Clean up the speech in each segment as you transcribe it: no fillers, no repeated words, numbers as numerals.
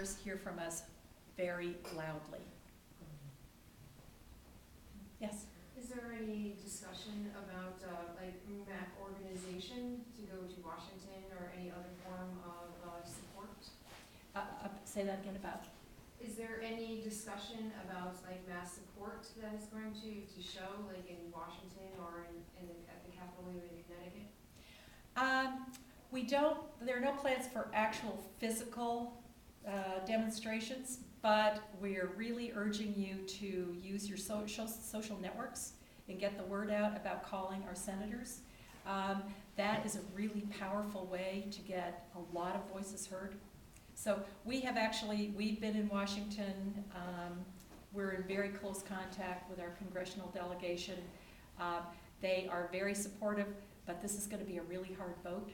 voters hear from us very loudly. Yes? Is there any discussion about like MAC organization to go to Washington or any other form of support? Say that again about? Is there any discussion about like mass support that is going to show like in Washington or at the Capitol in Connecticut? We don't, there are no plans for actual physical demonstrations, but we're really urging you to use your social networks and get the word out about calling our senators. That is a really powerful way to get a lot of voices heard. So we've been in Washington. We're in very close contact with our congressional delegation. They are very supportive, but this is going to be a really hard vote.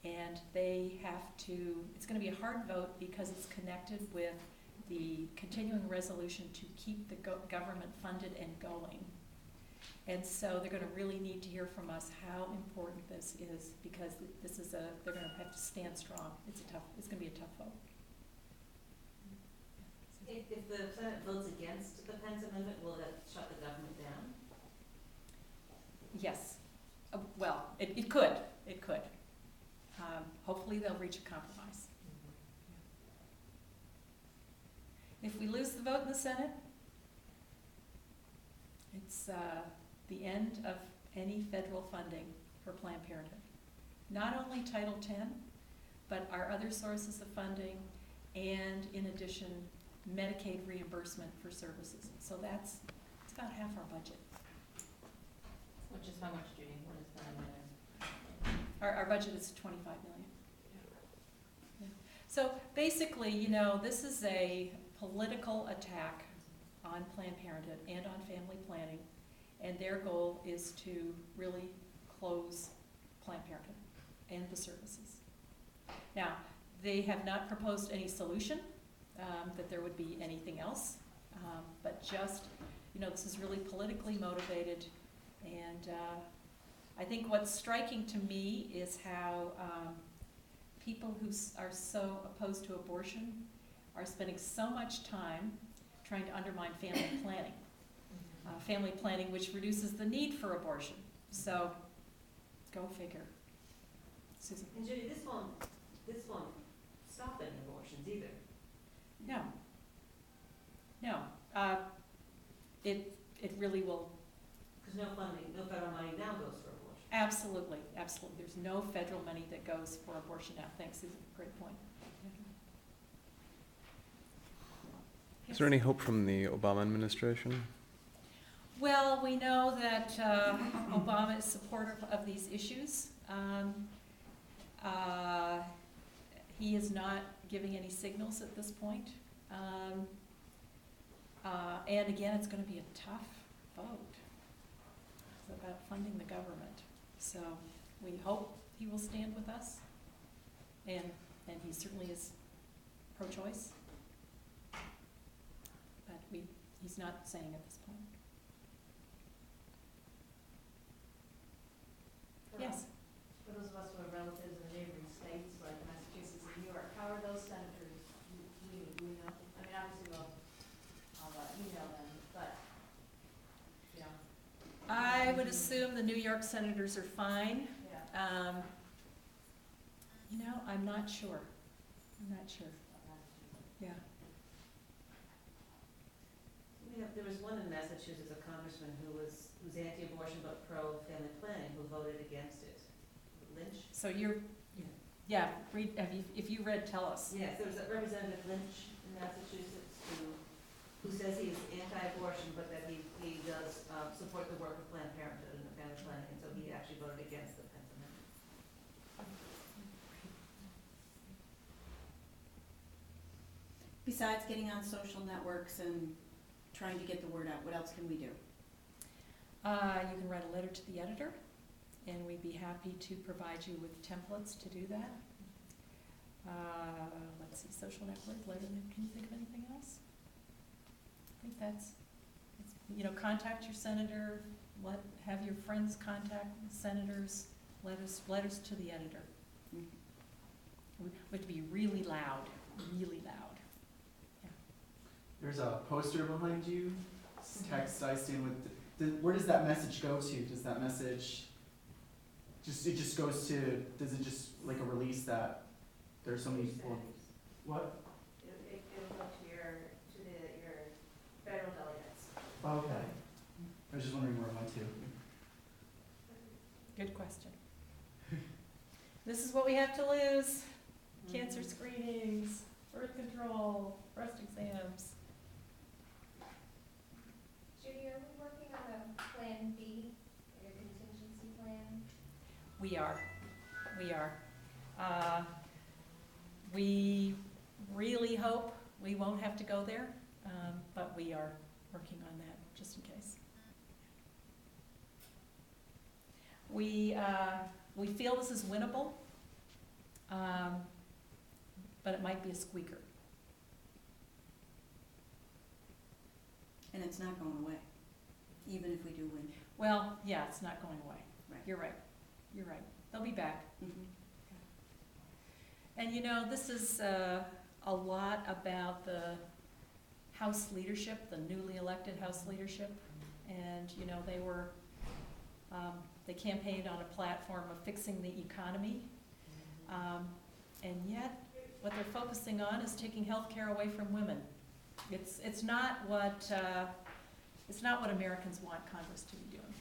And it's going to be a hard vote because it's connected with the continuing resolution to keep the government funded and going. And so they're going to really need to hear from us how important this is, because they're going to have to stand strong. It's going to be a tough vote. If the Senate votes against the Pence Amendment, will that shut the government down? Yes. Well, it could. It could. Hopefully they'll reach a compromise. If we lose the vote in the Senate, it's the end of any federal funding for Planned Parenthood. Not only Title X, but our other sources of funding, and in addition, Medicaid reimbursement for services. So it's about half our budget. Which is how much, Judy? What is that? Our budget is $25 million. Yeah. So basically, this is a political attack on Planned Parenthood and on family planning, and their goal is to really close Planned Parenthood and the services. Now, they have not proposed any solution, that there would be anything else, but just, this is really politically motivated, and I think what's striking to me is how people who are so opposed to abortion are spending so much time trying to undermine family planning. Family planning, which reduces the need for abortion. So, go figure. Susan? And Judy, this won't stop any abortions either. No. It really will. Because no federal money now goes for abortion. Absolutely. There's no federal money that goes for abortion now. Thanks, Susan. Great point. Is there any hope from the Obama administration? Well, we know that Obama is supportive of these issues. He is not giving any signals at this point. And again, it's going to be a tough vote. It's about funding the government. So we hope he will stand with us. And he certainly is pro-choice. But he's not saying at this point. Yes? For those of us who are relatives in neighboring states like Massachusetts and New York, how are those senators? Do we know? I mean, obviously I'll email them, but, I would assume the New York senators are fine. yeah. I'm not sure. Yeah. There was one in Massachusetts, a congressman who's anti-abortion but pro-family planning, who voted against it. Lynch? So if you read, tell us. Yes, there was a Representative Lynch in Massachusetts who says he is anti-abortion, but that he does support the work of Planned Parenthood and the family planning, and so he actually voted against the Pence Amendment. Besides getting on social networks and trying to get the word out, what else can we do? You can write a letter to the editor, and we'd be happy to provide you with templates to do that. Let's see, social network, letter. Can you think of anything else? I think that's contact your senator. Have your friends contact senators. Letters to the editor. Mm-hmm. We have to be really loud, really loud. There's a poster behind you. It's text I stand with. Where does that message go to? Does that message it just goes to? Does it just like a release that there's so many people? What? It'll go to your federal delegates. Oh, okay. I was just wondering where it went to. Good question. This is what we have to lose. Cancer screenings, birth control, breast exams. Judy, are we working on a plan B, like a contingency plan? We are. We really hope we won't have to go there, but we are working on that, just in case. We feel this is winnable, but it might be a squeaker. And it's not going away, even if we do win. Well, yeah, it's not going away. Right. You're right. They'll be back. Mhm. And you know, this is a lot about the House leadership, the newly elected House leadership. And you know, they campaigned on a platform of fixing the economy. And yet, what they're focusing on is taking health care away from women. It's not what Americans want Congress to be doing.